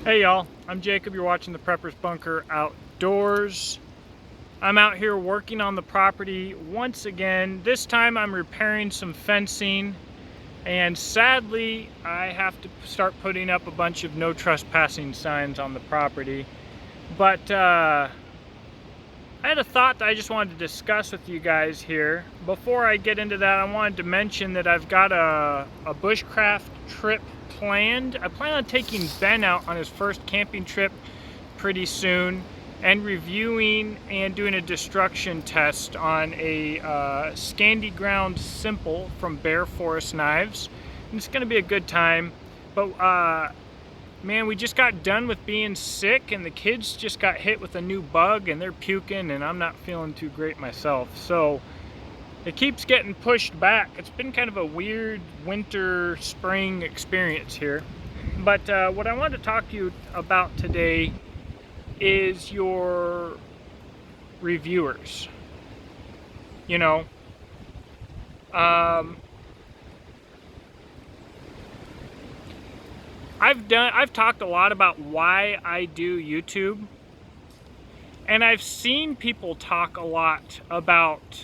Hey y'all, I'm Jacob. You're watching the Prepper's Bunker Outdoors. I'm out here working on the property once again. This time I'm repairing some fencing, and sadly I have to start putting up a bunch of no trespassing signs on the property. But I had a thought that I just wanted to discuss with you guys here. Before I get into that, I wanted to mention that I've got a bushcraft trip planned. I plan on taking Ben out on his first camping trip pretty soon and reviewing and doing a destruction test on a Scandi Ground Simple from Bear Forest Knives. And it's going to be a good time. But man, we just got done with being sick, and the kids just got hit with a new bug and they're puking, and I'm not feeling too great myself. So it keeps getting pushed back. It's been kind of a weird winter, spring experience here. But what I wanted to talk to you about today is your reviewers. You know, I've talked a lot about why I do YouTube, and I've seen people talk a lot about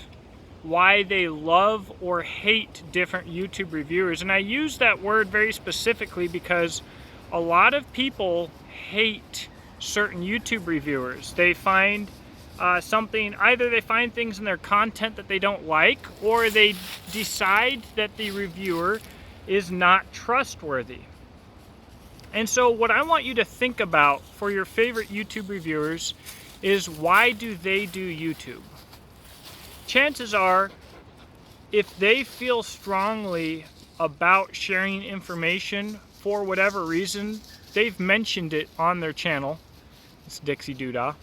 why they love or hate different YouTube reviewers. And I use that word very specifically because a lot of people hate certain YouTube reviewers. They find either they find things in their content that they don't like, or they decide that the reviewer is not trustworthy. And so what I want you to think about for your favorite YouTube reviewers is, why do they do YouTube? Chances are, if they feel strongly about sharing information for whatever reason, they've mentioned it on their channel. It's Dixie Doodah.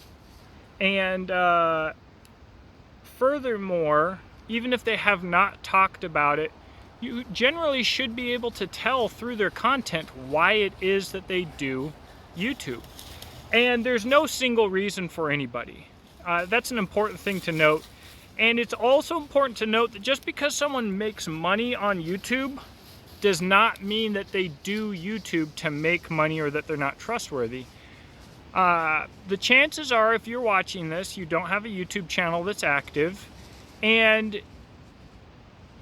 And furthermore, even if they have not talked about it, you generally should be able to tell through their content why it is that they do YouTube. And there's no single reason for anybody. That's an important thing to note. And it's also important to note that just because someone makes money on YouTube does not mean that they do YouTube to make money or that they're not trustworthy. The chances are, if you're watching this, you don't have a YouTube channel that's active. And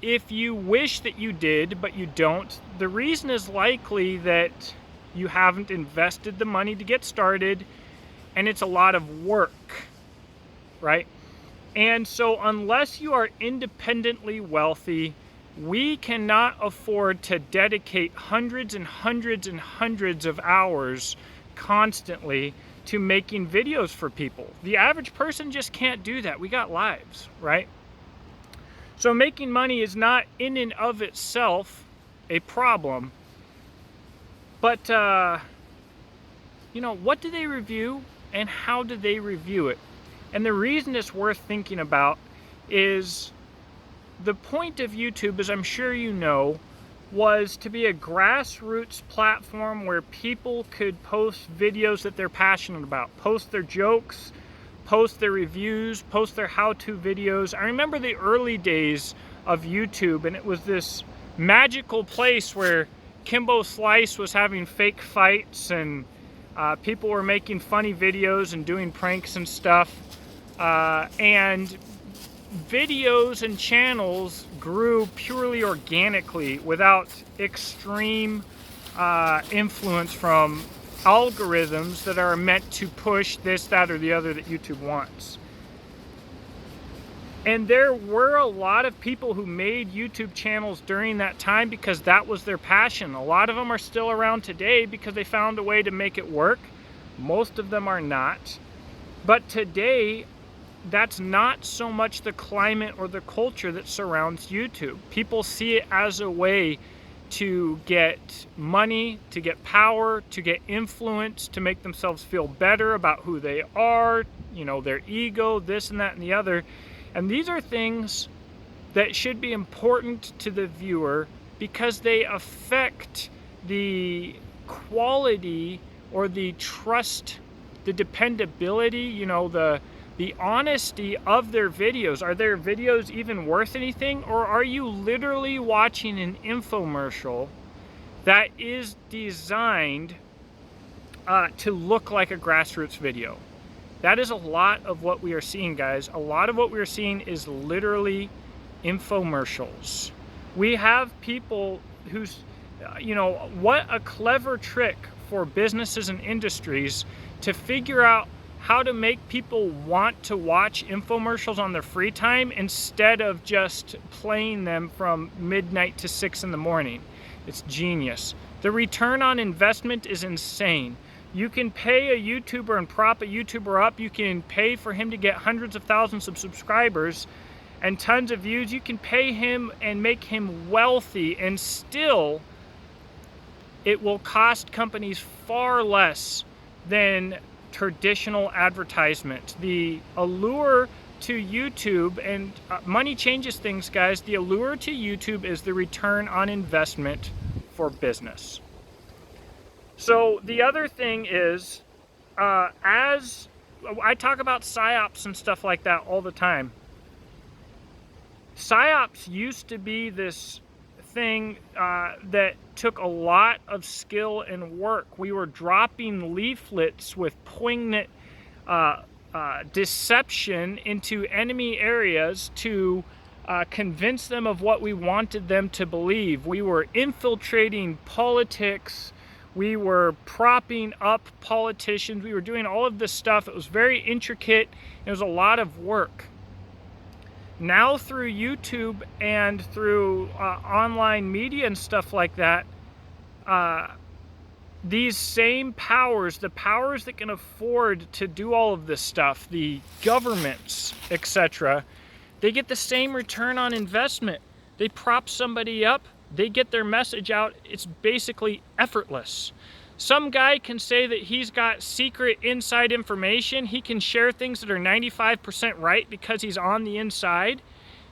if you wish that you did, but you don't, the reason is likely that you haven't invested the money to get started, and it's a lot of work, right? And so unless you are independently wealthy, we cannot afford to dedicate hundreds and hundreds and hundreds of hours constantly to making videos for people. The average person just can't do that. We got lives, right? So making money is not in and of itself a problem. But, you know, what do they review and how do they review it? And the reason it's worth thinking about is the point of YouTube, as I'm sure you know, was to be a grassroots platform where people could post videos that they're passionate about, post their jokes, post their reviews, post their how-to videos. I remember the early days of YouTube, and it was this magical place where Kimbo Slice was having fake fights, and people were making funny videos and doing pranks and stuff. And videos and channels grew purely organically without extreme influence from algorithms that are meant to push this, that, or the other that YouTube wants. And there were a lot of people who made YouTube channels during that time because that was their passion. A lot of them are still around today because they found a way to make it work. Most of them are not. But today, that's not so much the climate or the culture that surrounds YouTube. People see it as a way to get money, to get power, to get influence, to make themselves feel better about who they are, you know, their ego, this and that and the other. And these are things that should be important to the viewer because they affect the quality or the trust, the dependability, you know, the honesty of their videos. Are their videos even worth anything? Or are you literally watching an infomercial that is designed to look like a Grassroots video. That is a lot of what we are seeing, guys. A lot of what we are seeing is literally infomercials. We have people who's, what a clever trick for businesses and industries to figure out how to make people want to watch infomercials on their free time instead of just playing them from midnight to 6 in the morning. It's genius. The return on investment is insane. You can pay a YouTuber and prop a YouTuber up. You can pay for him to get hundreds of thousands of subscribers and tons of views. You can pay him and make him wealthy, and still it will cost companies far less than traditional advertisement. The allure to YouTube, and money changes things, guys, the allure to YouTube is the return on investment for business. So the other thing is, as I talk about Psyops and stuff like that all the time, Psyops used to be this thing that took a lot of skill and work. We were dropping leaflets with poignant deception into enemy areas to convince them of what we wanted them to believe. We were infiltrating politics. We were propping up politicians. We were doing all of this stuff. It was very intricate. It was a lot of work. Now through YouTube and through online media and stuff like that, these same powers, the powers that can afford to do all of this stuff, the governments, etc., they get the same return on investment. They prop somebody up, they get their message out. It's basically effortless. Some guy can say that he's got secret inside information. He can share things that are 95% right because he's on the inside.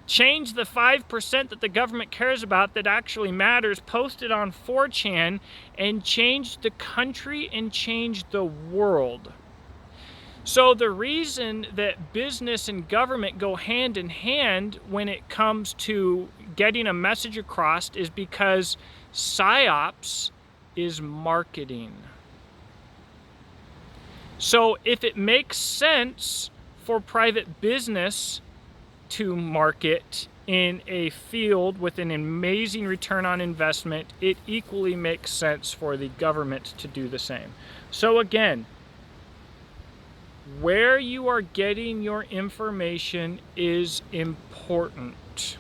Change the 5% that the government cares about that actually matters, post it on 4chan, and change the country and change the world. So the reason that business and government go hand in hand when it comes to getting a message across is because Psyops is marketing. So if it makes sense for private business to market in a field with an amazing return on investment, it equally makes sense for the government to do the same. So again, where you are getting your information is important.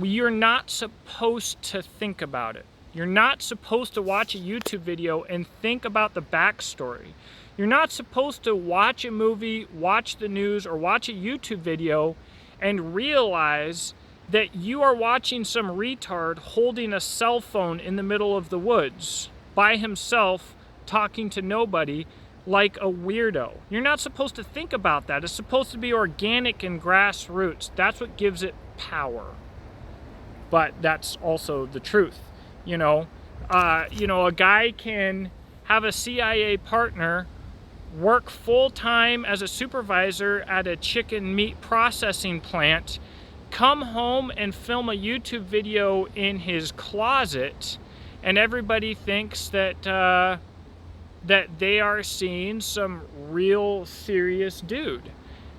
You're not supposed to think about it. You're not supposed to watch a YouTube video and think about the backstory. You're not supposed to watch a movie, watch the news, or watch a YouTube video and realize that you are watching some retard holding a cell phone in the middle of the woods by himself, talking to nobody, like a weirdo. You're not supposed to think about that. It's supposed to be organic and grassroots. That's what gives it power. But that's also the truth. A guy can have a CIA partner, work full-time as a supervisor at a chicken meat processing plant, come home and film a YouTube video in his closet, and everybody thinks that they are seeing some real serious dude.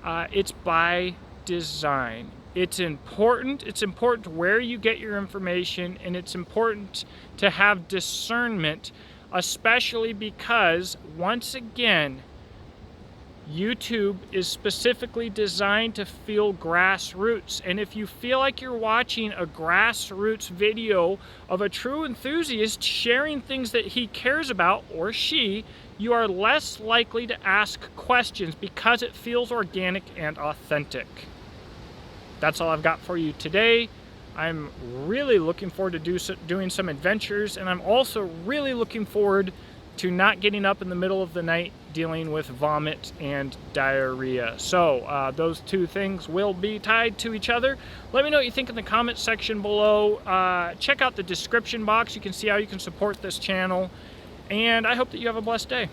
It's by design. It's important where you get your information, and it's important to have discernment, especially because, once again, YouTube is specifically designed to feel grassroots. And if you feel like you're watching a grassroots video of a true enthusiast sharing things that he cares about, or she, you are less likely to ask questions because it feels organic and authentic. That's all I've got for you today. I'm really looking forward to doing some adventures, and I'm also really looking forward to not getting up in the middle of the night dealing with vomit and diarrhea. So those two things will be tied to each other. Let me know what you think in the comments section below. Check out the description box. You can see how you can support this channel, and I hope that you have a blessed day.